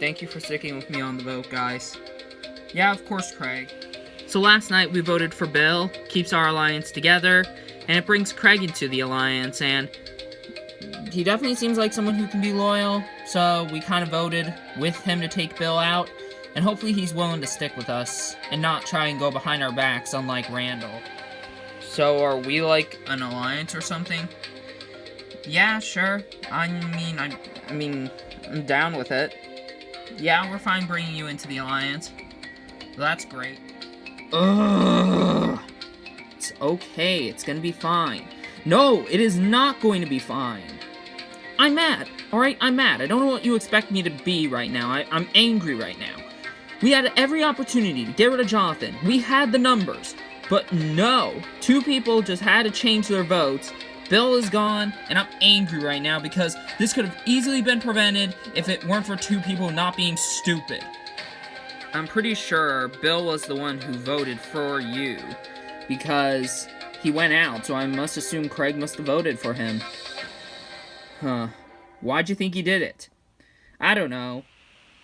Thank you for sticking with me on the vote, guys. Yeah, of course, Craig. So last night we voted for Bill, keeps our alliance together, and it brings Craig into the alliance, and he definitely seems like someone who can be loyal, so we kind of voted with him to take Bill out, and hopefully he's willing to stick with us, and not try and go behind our backs, unlike Randall. So are we like an alliance or something? Yeah, sure. I mean, I'm down with it. Yeah, we're fine bringing you into the alliance. Well, that's great. Ugh. It's okay. It's gonna be fine. No, it is not going to be fine. I'm mad. Alright, I'm mad. I don't know what you expect me to be right now. I'm angry right now. We had every opportunity to get rid of Jonathan. We had the numbers. But no. Two people just had to change their votes. Bill is gone, and I'm angry right now because this could have easily been prevented if it weren't for two people not being stupid. I'm pretty sure Bill was the one who voted for you, because he went out, so I must assume Craig must have voted for him. Huh. Why'd you think he did it? I don't know.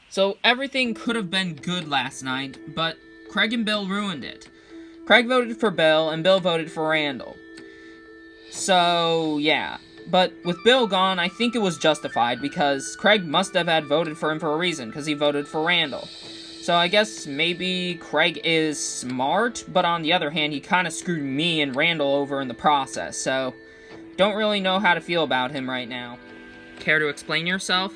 So everything could have been good last night, but Craig and Bill ruined it. Craig voted for Bill, and Bill voted for Randall. So, yeah. But with Bill gone, I think it was justified, because Craig must have had voted for him for a reason, because he voted for Randall. So I guess maybe Craig is smart, but on the other hand, he kind of screwed me and Randall over in the process, so don't really know how to feel about him right now. Care to explain yourself?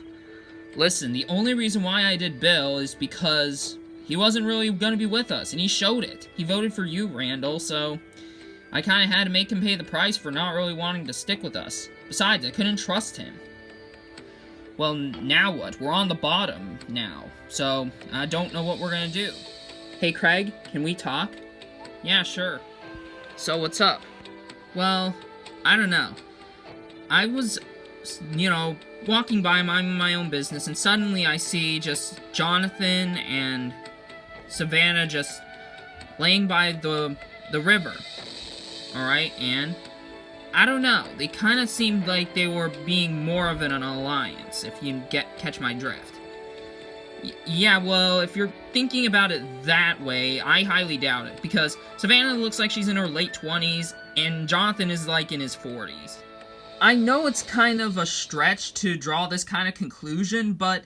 Listen, the only reason why I did Bill is because he wasn't really going to be with us, and he showed it. He voted for you, Randall, so I kind of had to make him pay the price for not really wanting to stick with us. Besides, I couldn't trust him. Well, now what? We're on the bottom now, so I don't know what we're gonna do. Hey, Craig, can we talk? Yeah, sure. So what's up? Well, I don't know. I was, walking by my own business, and suddenly I see just Jonathan and Savannah just laying by the river. Alright, and I don't know. They kind of seemed like they were being more of an alliance, if you catch my drift. Yeah, well, if you're thinking about it that way, I highly doubt it, because Savannah looks like she's in her late 20s, and Jonathan is like in his 40s. I know it's kind of a stretch to draw this kind of conclusion, but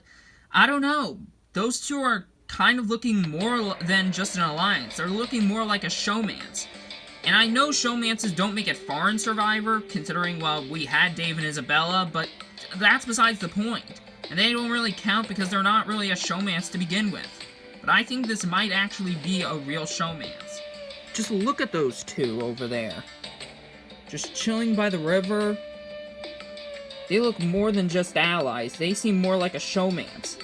I don't know. Those two are kind of looking more than just an alliance. They're looking more like a showmance. And I know showmances don't make it far in Survivor, considering, well, we had Dave and Isabella, but that's besides the point. And they don't really count because they're not really a showmance to begin with. But I think this might actually be a real showmance. Just look at those two over there. Just chilling by the river. They look more than just allies. They seem more like a showmance.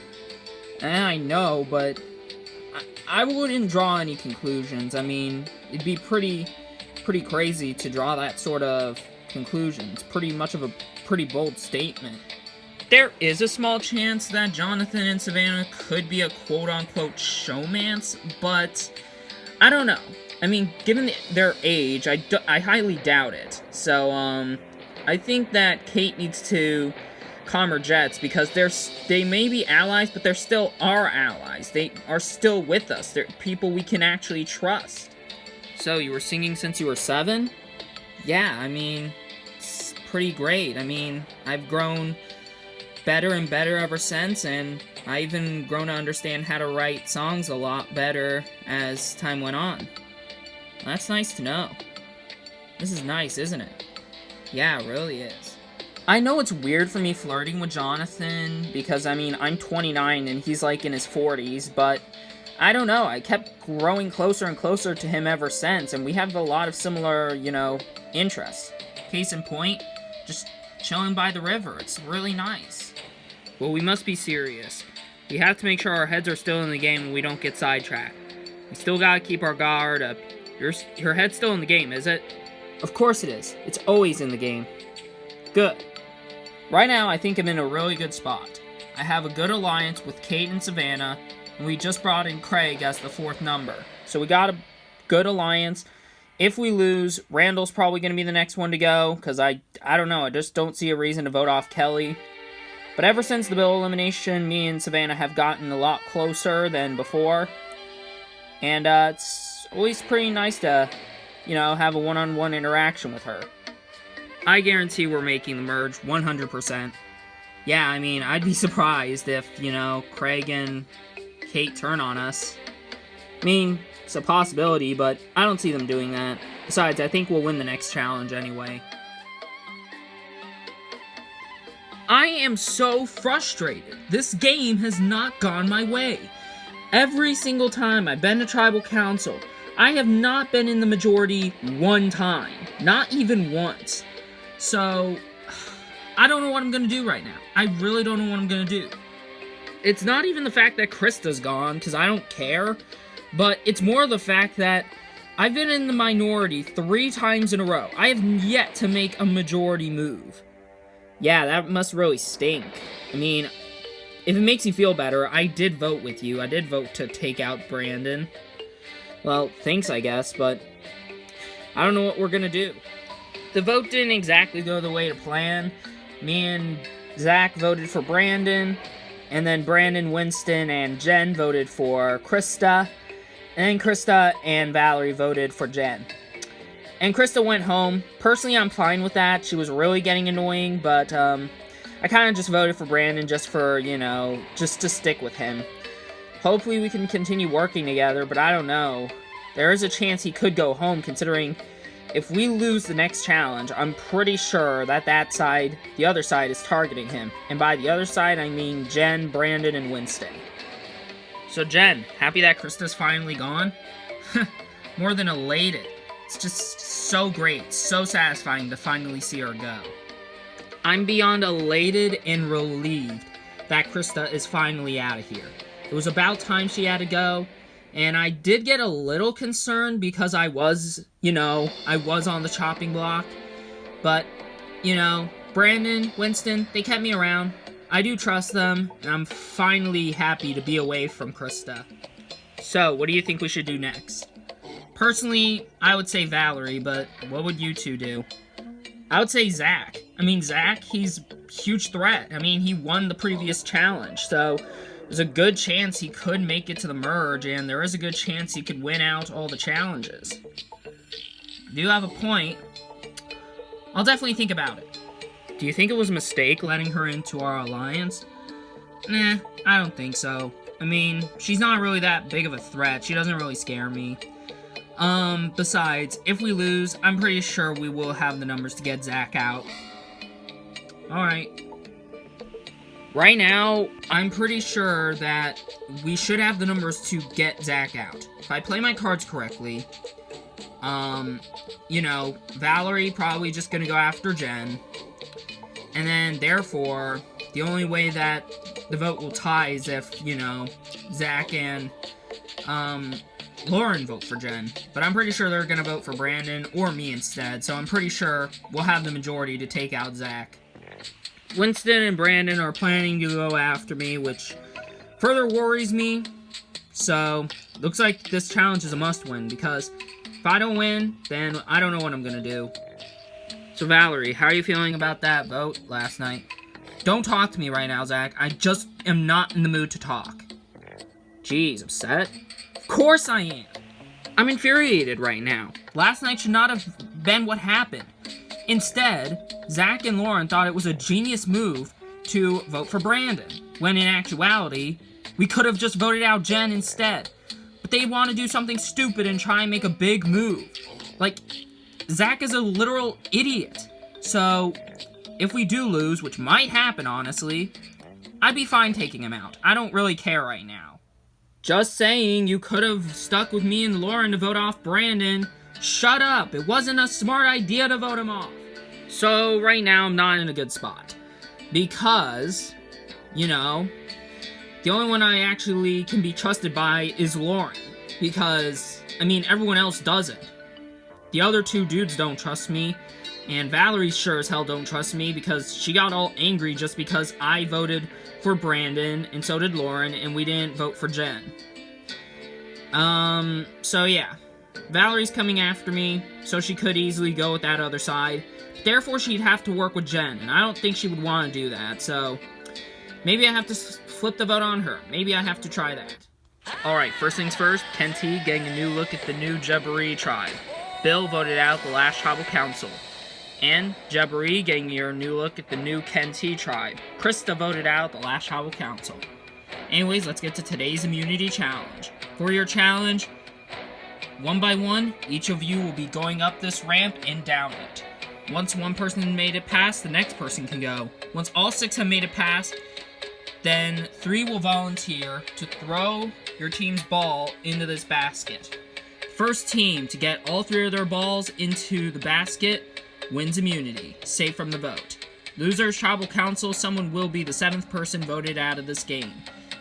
And I know, but I wouldn't draw any conclusions. I mean, it'd be pretty crazy to draw that sort of conclusion. It's pretty much of a pretty bold statement. There is a small chance that Jonathan and Savannah could be a quote-unquote showmance, but I don't know. I mean, given their age, I highly doubt it. So, I think that Kate needs to calm her jets, because they may be allies, but they're still our allies. They are still with us. They're people we can actually trust. So, you were singing since you were 7? Yeah, I mean, it's pretty great. I mean, I've grown better and better ever since, and I even grown to understand how to write songs a lot better as time went on. That's nice to know. This is nice, isn't it? Yeah, it really is. I know it's weird for me flirting with Jonathan, because, I mean, I'm 29 and he's, like, in his 40s, but I don't know, I kept growing closer and closer to him ever since, and we have a lot of similar, interests. Case in point, just chilling by the river. It's really nice. Well, we must be serious. We have to make sure our heads are still in the game and we don't get sidetracked. We still gotta keep our guard up. Your head's still in the game, is it? Of course it is. It's always in the game. Good. Right now, I think I'm in a really good spot. I have a good alliance with Kate and Savannah, and we just brought in Craig as the 4th number. So we got a good alliance. If we lose, Randall's probably going to be the next one to go, because I don't know, I just don't see a reason to vote off Kelly. But ever since the Bill elimination, me and Savannah have gotten a lot closer than before. And it's always pretty nice to, have a one-on-one interaction with her. I guarantee we're making the merge 100%. Yeah, I mean, I'd be surprised if, Craig and Kate turn on us. I mean, it's a possibility, but I don't see them doing that. Besides, I think we'll win the next challenge anyway. I am so frustrated. This game has not gone my way. Every single time I've been to Tribal Council, I have not been in the majority one time. Not even once. So, I don't know what I'm going to do right now. I really don't know what I'm going to do. It's not even the fact that Krista's gone, because I don't care. But it's more the fact that I've been in the minority 3 times in a row. I have yet to make a majority move. Yeah, that must really stink. I mean, if it makes you feel better, I did vote with you. I did vote to take out Brandon. Well, thanks, I guess, but I don't know what we're gonna do. The vote didn't exactly go the way to plan. Me and Zach voted for Brandon, and then Brandon, Winston, and Jen voted for Krista, and then Krista and Valerie voted for Jen. And Krista went home. Personally, I'm fine with that. She was really getting annoying, but I kind of just voted for Brandon just for, just to stick with him. Hopefully we can continue working together, but I don't know. There is a chance he could go home, considering if we lose the next challenge, I'm pretty sure that the other side is targeting him. And by the other side, I mean Jen, Brandon, and Winston. So Jen, happy that Krista's finally gone? More than elated. It's just so great, so satisfying to finally see her go. I'm beyond elated and relieved that Krista is finally out of here. It was about time she had to go, and I did get a little concerned because I was on the chopping block. But, Brandon, Winston, they kept me around. I do trust them, and I'm finally happy to be away from Krista. So, what do you think we should do next? Personally, I would say Valerie, but what would you two do? I would say Zach. I mean, Zach, he's a huge threat. I mean, he won the previous challenge, so there's a good chance he could make it to the merge, and there is a good chance he could win out all the challenges. You have a point. I'll definitely think about it. Do you think it was a mistake letting her into our alliance? Nah, I don't think so. I mean, she's not really that big of a threat. She doesn't really scare me. Besides, if we lose, I'm pretty sure we will have the numbers to get Zach out. Alright. Right now, I'm pretty sure that we should have the numbers to get Zach out. If I play my cards correctly, Valerie probably just gonna go after Jen. And then, therefore, the only way that the vote will tie is if, Zach and, Lauren vote for Jen. But I'm pretty sure they're gonna vote for Brandon or me instead, so I'm pretty sure we'll have the majority to take out Zach. Winston and Brandon are planning to go after me, which further worries me. So, looks like this challenge is a must-win, because if I don't win, then I don't know what I'm gonna do. So Valerie, how are you feeling about that vote last night? Don't talk to me right now, Zach. I just am not in the mood to talk. Jeez, upset? Of course I am. I'm infuriated right now. Last night should not have been what happened. Instead, Zach and Lauren thought it was a genius move to vote for Brandon, when in actuality, we could have just voted out Jen instead. But they want to do something stupid and try and make a big move. Like, Zach is a literal idiot. So, if we do lose, which might happen, honestly, I'd be fine taking him out. I don't really care right now. Just saying, you could have stuck with me and Lauren to vote off Brandon. Shut up! It wasn't a smart idea to vote him off. So, right now, I'm not in a good spot. Because, the only one I actually can be trusted by is Lauren. Because, everyone else doesn't. The other 2 dudes don't trust me, and Valerie sure as hell don't trust me because she got all angry just because I voted for Brandon, and so did Lauren, and we didn't vote for Jen. So yeah. Valerie's coming after me, so she could easily go with that other side. Therefore, she'd have to work with Jen, and I don't think she would want to do that, so Maybe I have to flip the vote on her. Maybe I have to try that. Alright, first things first, Kenti getting a new look at the new Jabberee tribe. Bill voted out the last tribal council. And Jabberee getting your new look at the new Kenti tribe. Krista voted out the last tribal council. Anyways, let's get to today's immunity challenge. For your challenge, one by one, each of you will be going up this ramp and down it. Once one person made it past, the next person can go. Once all 6 have made it past, then 3 will volunteer to throw your team's ball into this basket. First team to get all 3 of their balls into the basket wins immunity, safe from the vote. Losers tribal council, someone will be the 7th person voted out of this game.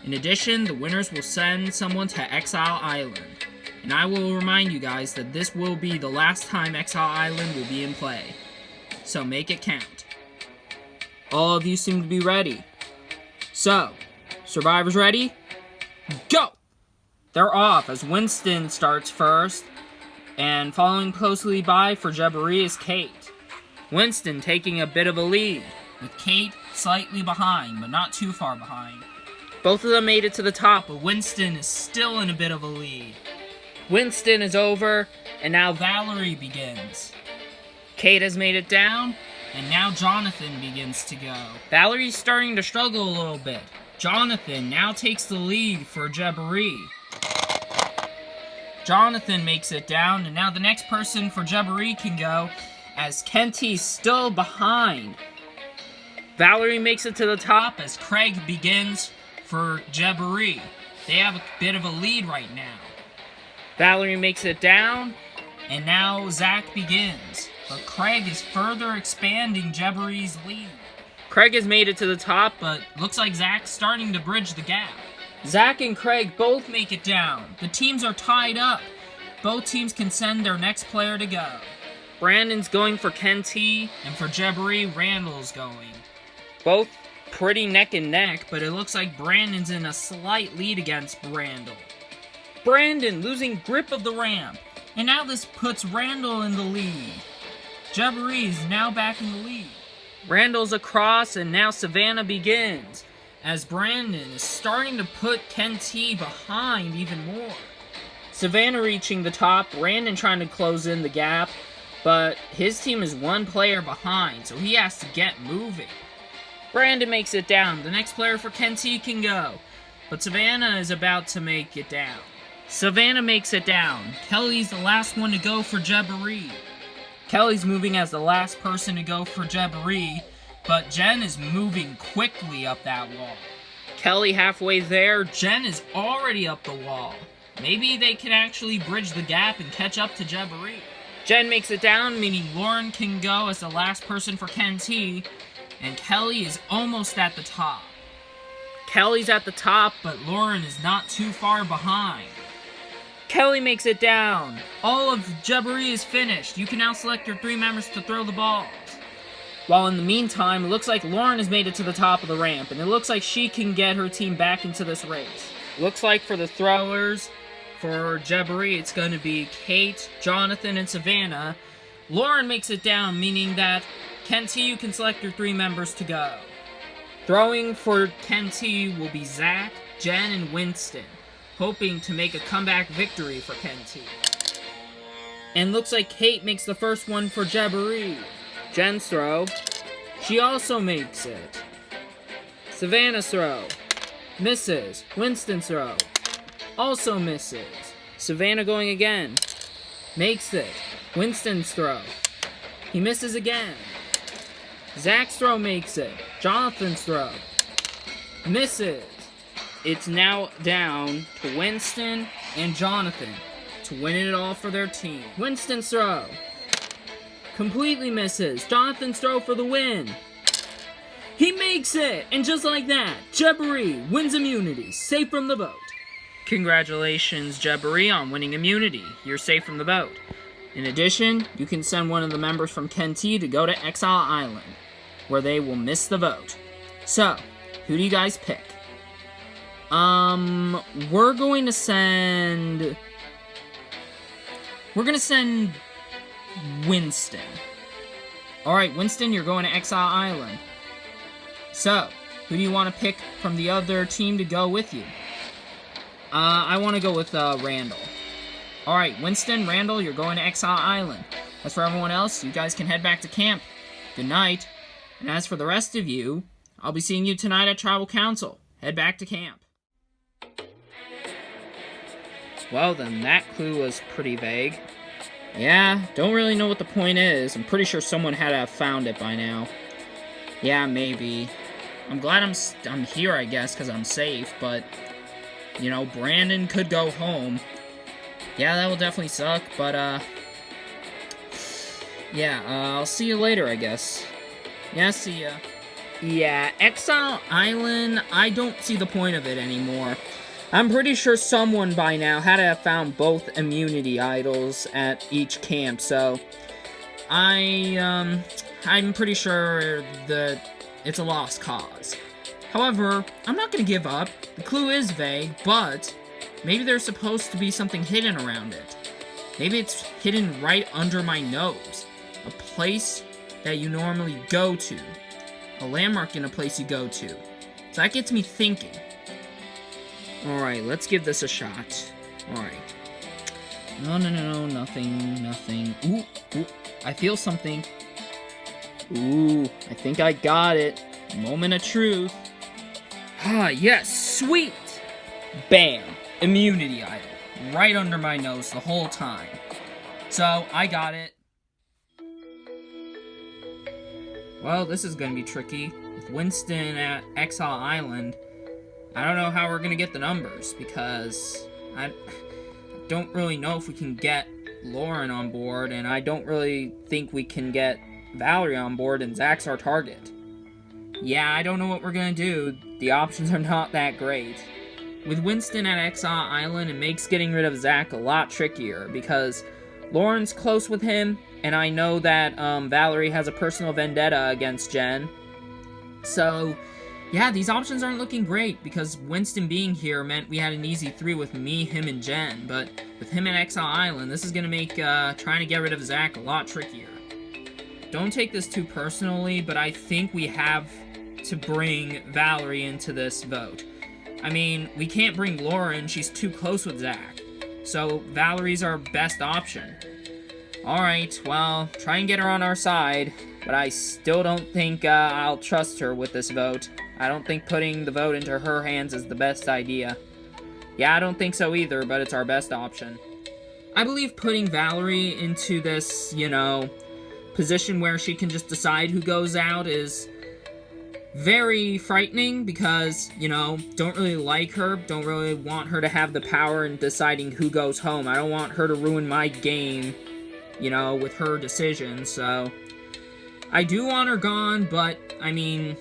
In addition, the winners will send someone to Exile Island. And I will remind you guys that this will be the last time Exile Island will be in play. So make it count. All of you seem to be ready. So, survivors ready? Go! They're off as Winston starts first, and following closely by for Jabberee is Kate. Winston taking a bit of a lead, with Kate slightly behind, but not too far behind. Both of them made it to the top, but Winston is still in a bit of a lead. Winston is over, and now Valerie begins. Kate has made it down, and now Jonathan begins to go. Valerie's starting to struggle a little bit. Jonathan now takes the lead for Jabberee. Jonathan makes it down, and now the next person for Jabberee can go, as Kenti's still behind. Valerie makes it to the top as Craig begins for Jabberee. They have a bit of a lead right now. Valerie makes it down, and now Zach begins. But Craig is further expanding Jabberee's lead. Craig has made it to the top, but looks like Zach's starting to bridge the gap. Zach and Craig both make it down. The teams are tied up. Both teams can send their next player to go. Brandon's going for Kenti, and for Jabberee, Randall's going. Both pretty neck and neck, but it looks like Brandon's in a slight lead against Randall. Brandon losing grip of the ramp, and now this puts Randall in the lead. Jabberee is now back in the lead. Randall's across, and now Savannah begins, as Brandon is starting to put Kenti behind even more. Savannah reaching the top, Brandon trying to close in the gap, but his team is 1 player behind, so he has to get moving. Brandon makes it down. The next player for Kenti can go, but Savannah is about to make it down. Savannah makes it down. Kelly's the last one to go for Jabberee. Kelly's moving as the last person to go for Jabberee, but Jen is moving quickly up that wall. Kelly halfway there, Jen is already up the wall. Maybe they can actually bridge the gap and catch up to Jabberee. Jen makes it down, meaning Lauren can go as the last person for Kenti, and Kelly is almost at the top. Kelly's at the top, but Lauren is not too far behind. Kelly makes it down. All of Jabberee is finished. You can now select your 3 members to throw the balls. While in the meantime, it looks like Lauren has made it to the top of the ramp, and it looks like she can get her team back into this race. Looks like for the throwers, for Jabberee, it's going to be Kate, Jonathan, and Savannah. Lauren makes it down, meaning that Kenti, you can select your 3 members to go. Throwing for Kenti will be Zach, Jen, and Winston, hoping to make a comeback victory for Kenti. And looks like Kate makes the first one for Jabberee. Jen's throw. She also makes it. Savannah's throw. Misses. Winston's throw. Also misses. Savannah going again. Makes it. Winston's throw. He misses again. Zach's throw makes it. Jonathan's throw. Misses. It's now down to Winston and Jonathan to win it all for their team. Winston's throw. Completely misses. Jonathan's throw for the win. He makes it! And just like that, Jabberee wins immunity, safe from the vote. Congratulations, Jabberee, on winning immunity. You're safe from the vote. In addition, you can send one of the members from Kenti to go to Exile Island, where they will miss the vote. So, who do you guys pick? We're going to send Winston. Alright, Winston, you're going to Exile Island. So, Who do you want to pick from the other team to go with you? I want to go with Randall. Alright, Winston, Randall, you're going to Exile Island. As for everyone else, you guys can head back to camp. Good night. And as for the rest of you, I'll be seeing you tonight at Tribal Council. Head back to camp. Well then, that clue was pretty vague. Yeah, don't really know what the point is. I'm pretty sure someone had to have found it by now. Yeah, maybe. I'm glad I'm here, I guess, because I'm safe, but... You know, Brandon could go home. Yeah, that will definitely suck, but, yeah, I'll see you later, I guess. Yeah, see ya. Yeah, Exile Island, I don't see the point of it anymore. I'm pretty sure someone by now had to have found both immunity idols at each camp, so... I'm pretty sure that it's a lost cause. However, I'm not gonna give up. The clue is vague, but maybe there's supposed to be something hidden around it. Maybe it's hidden right under my nose. A place that you normally go to. A landmark in a place you go to. So that gets me thinking. Alright, let's give this a shot. Alright. No, nothing. Ooh, I feel something. Ooh, I think I got it. Moment of truth. Ah, yes, sweet! Bam! Immunity idol. Right under my nose the whole time. So, I got it. Well, this is gonna be tricky. With Winston at Exile Island, I don't know how we're gonna get the numbers, because I don't really know if we can get Lauren on board, and I don't really think we can get Valerie on board, and Zach's our target. Yeah, I don't know what we're gonna do. The options are not that great. With Winston at Exile Island, it makes getting rid of Zach a lot trickier, because Lauren's close with him, and I know that Valerie has a personal vendetta against Jen. So, yeah, these options aren't looking great, because Winston being here meant we had an easy 3 with me, him, and Jen, but with him at Exile Island, this is gonna make trying to get rid of Zach a lot trickier. Don't take this too personally, but I think we have to bring Valerie into this vote. I mean, we can't bring Lauren, she's too close with Zach. So, Valerie's our best option. Alright, well, try and get her on our side, but I still don't think I'll trust her with this vote. I don't think putting the vote into her hands is the best idea. Yeah, I don't think so either, but it's our best option. I believe putting Valerie into this, you know, position where she can just decide who goes out is very frightening because, you know, don't really like her, don't really want her to have the power in deciding who goes home. I don't want her to ruin my game, you know, with her decision, so I do want her gone, but, I mean,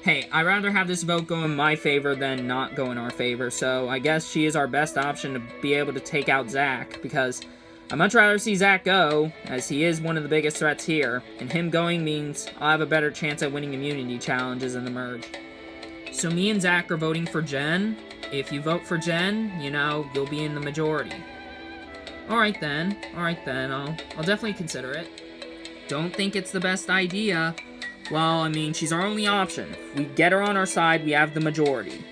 hey, I'd rather have this vote go in my favor than not go in our favor, so I guess she is our best option to be able to take out Zach, because I'd much rather see Zach go, as he is one of the biggest threats here, and him going means I'll have a better chance at winning immunity challenges in the merge. So me and Zach are voting for Jen. If you vote for Jen, you know, you'll be in the majority. Alright then, I'll definitely consider it. Don't think it's the best idea. Well, I mean, she's our only option. If we get her on our side, we have the majority.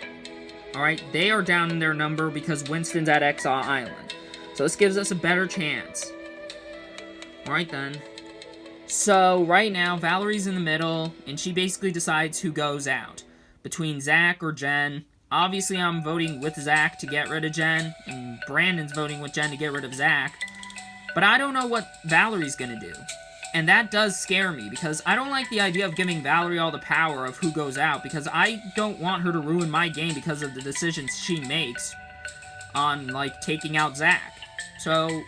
Alright, they are down in their number because Winston's at Exile Island. So this gives us a better chance. Alright then. So, right now, Valerie's in the middle, and she basically decides who goes out. Between Zach or Jen. Obviously, I'm voting with Zach to get rid of Jen, and Brandon's voting with Jen to get rid of Zach. But I don't know what Valerie's gonna do. And that does scare me, because I don't like the idea of giving Valerie all the power of who goes out, because I don't want her to ruin my game because of the decisions she makes on, like, taking out Zach. So,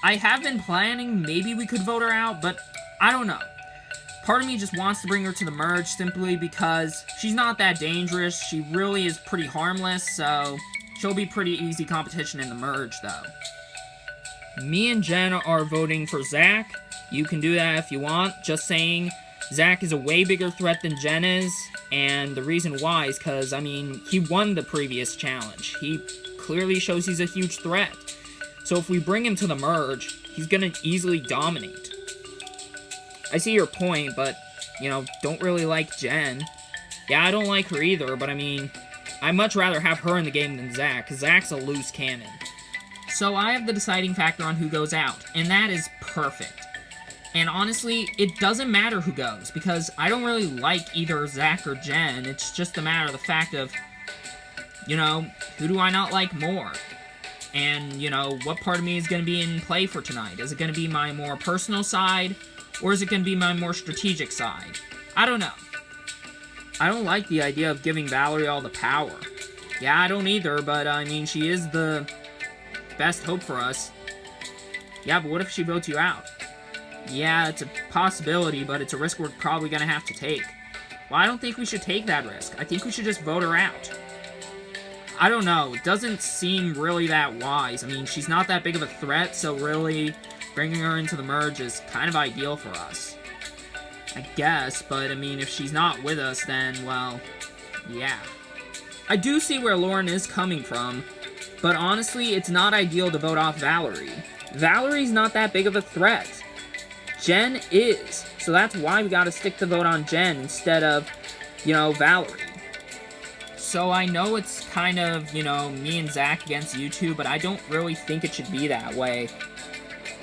I have been planning maybe we could vote her out, but I don't know. Part of me just wants to bring her to the merge simply because she's not that dangerous. She really is pretty harmless, so she'll be pretty easy competition in the merge, though. Me and Jen are voting for Zach. You can do that if you want. Just saying, Zach is a way bigger threat than Jen is, and the reason why is because, I mean, he won the previous challenge. He clearly shows he's a huge threat. So if we bring him to the merge, he's gonna easily dominate. I see your point, but, you know, don't really like Jen. Yeah, I don't like her either, but I mean, I'd much rather have her in the game than Zach, because Zach's a loose cannon. So I have the deciding factor on who goes out, and that is perfect. And honestly, it doesn't matter who goes, because I don't really like either Zach or Jen. It's just a matter of the fact of, you know, who do I not like more? And, you know, what part of me is going to be in play for tonight? Is it going to be my more personal side, or is it going to be my more strategic side? I don't know. I don't like the idea of giving Valerie all the power. Yeah, I don't either, but I mean, she is the best hope for us. Yeah, but what if she votes you out? Yeah, it's a possibility, but it's a risk we're probably going to have to take. Well, I don't think we should take that risk. I think we should just vote her out. I don't know. It doesn't seem really that wise. I mean, she's not that big of a threat, so really bringing her into the merge is kind of ideal for us. I guess, but I mean, if she's not with us, then, well, yeah. I do see where Lauren is coming from, but honestly, it's not ideal to vote off Valerie. Valerie's not that big of a threat. Jen is, so that's why we gotta stick the vote on Jen instead of, you know, Valerie. So I know it's kind of, you know, me and Zach against you two, but I don't really think it should be that way.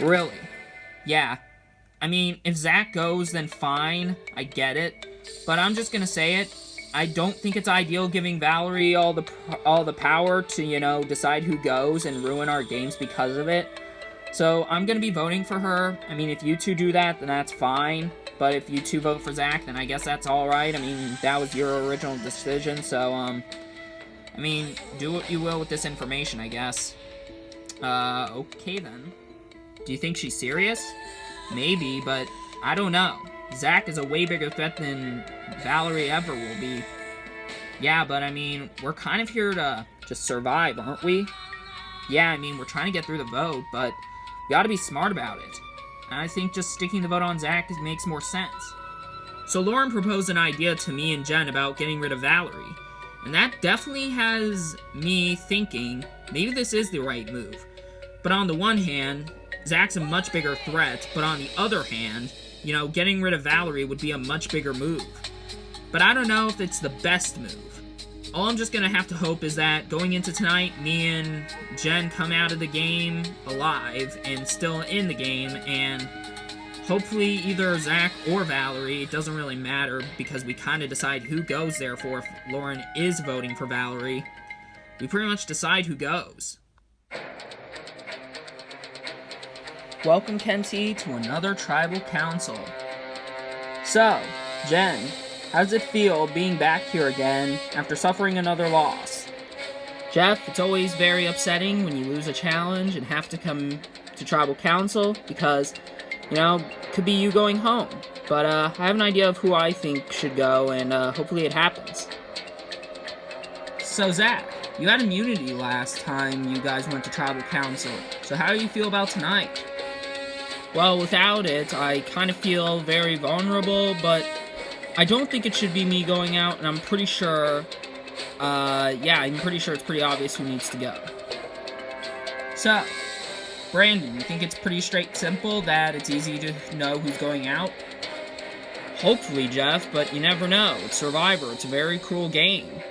Really. Yeah. I mean, if Zach goes, then fine, I get it. But I'm just gonna say it, I don't think it's ideal giving Valerie all the power to, you know, decide who goes and ruin our games because of it. So I'm gonna be voting for her. I mean, if you two do that, then that's fine. But if you two vote for Zach, then I guess that's alright. I mean, that was your original decision, so, I mean, do what you will with this information, I guess. Okay then. Do you think she's serious? Maybe, but I don't know. Zach is a way bigger threat than Valerie ever will be. Yeah, but I mean, we're kind of here to just survive, aren't we? Yeah, I mean, we're trying to get through the vote, but we gotta be smart about it. And I think just sticking the vote on Zach makes more sense. So Lauren proposed an idea to me and Jen about getting rid of Valerie. And that definitely has me thinking, maybe this is the right move. But on the one hand, Zach's a much bigger threat, but on the other hand, you know, getting rid of Valerie would be a much bigger move. But I don't know if it's the best move. All I'm just gonna have to hope is that going into tonight, me and Jen come out of the game alive and still in the game, and hopefully either Zach or Valerie, it doesn't really matter because we kind of decide who goes there for if Lauren is voting for Valerie. We pretty much decide who goes. Welcome, Kenty, to another tribal council. So, Jen, how does it feel being back here again after suffering another loss? Jeff, it's always very upsetting when you lose a challenge and have to come to tribal council because, you know, it could be you going home. But I have an idea of who I think should go, and hopefully it happens. So, Zach, you had immunity last time you guys went to tribal council. So how do you feel about tonight? Well, without it, I kind of feel very vulnerable, but I don't think it should be me going out, and I'm pretty sure, I'm pretty sure it's pretty obvious who needs to go. So, Brandon, you think it's pretty straight simple, that it's easy to know who's going out? Hopefully, Jeff, but you never know. It's Survivor. It's a very cruel game.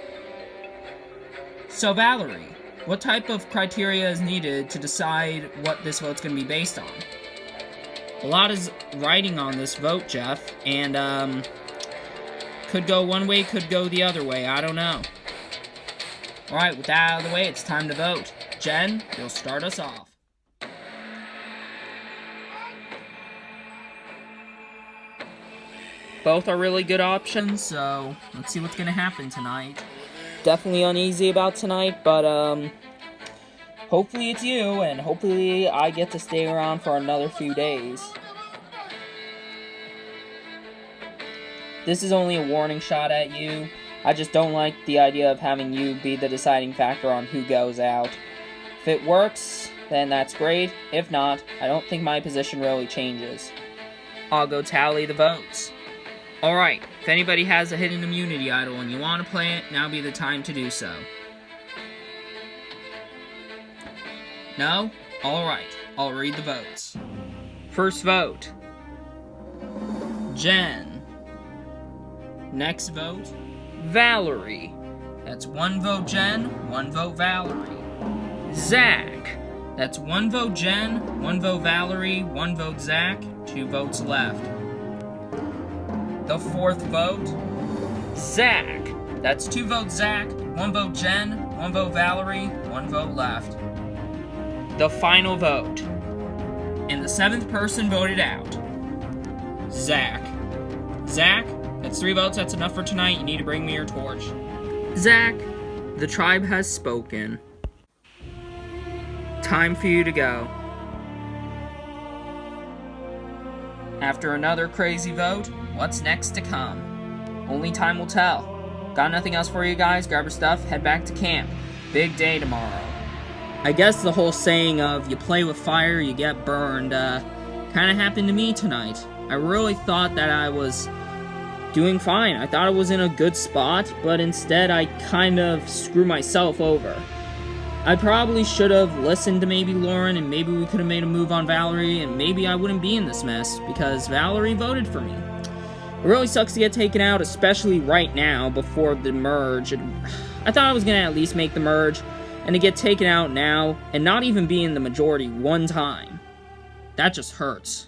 So, Valerie, what type of criteria is needed to decide what this vote's going to be based on? A lot is riding on this vote, Jeff, and, could go one way, could go the other way, I don't know. Alright, with that out of the way, it's time to vote. Jen, you'll start us off. Both are really good options, so let's see what's gonna happen tonight. Definitely uneasy about tonight, but, hopefully it's you, and hopefully I get to stay around for another few days. This is only a warning shot at you. I just don't like the idea of having you be the deciding factor on who goes out. If it works, then that's great. If not, I don't think my position really changes. I'll go tally the votes. Alright, if anybody has a hidden immunity idol and you want to play it, now be the time to do so. No? Alright, I'll read the votes. First vote, Jen. Next vote, Valerie. That's 1 vote Jen, 1 vote Valerie. Zach. That's 1 vote Jen, 1 vote Valerie, 1 vote Zach, 2 votes left. The 4th vote, Zach. That's 2 votes Zach, 1 vote Jen, 1 vote Valerie, 1 vote left. The final vote. And the 7th person voted out. Zach. Zach, that's 3 votes, that's enough for tonight. You need to bring me your torch. Zach, the tribe has spoken. Time for you to go. After another crazy vote, what's next to come? Only time will tell. Got nothing else for you guys? Grab your stuff, head back to camp. Big day tomorrow. I guess the whole saying of you play with fire, you get burned, kinda happened to me tonight. I really thought that I was doing fine. I thought I was in a good spot, but instead I kind of screwed myself over. I probably should have listened to maybe Lauren, and maybe we could have made a move on Valerie, and maybe I wouldn't be in this mess, because Valerie voted for me. It really sucks to get taken out, especially right now, before the merge. I thought I was going to at least make the merge, and to get taken out now, and not even be in the majority one time, that just hurts.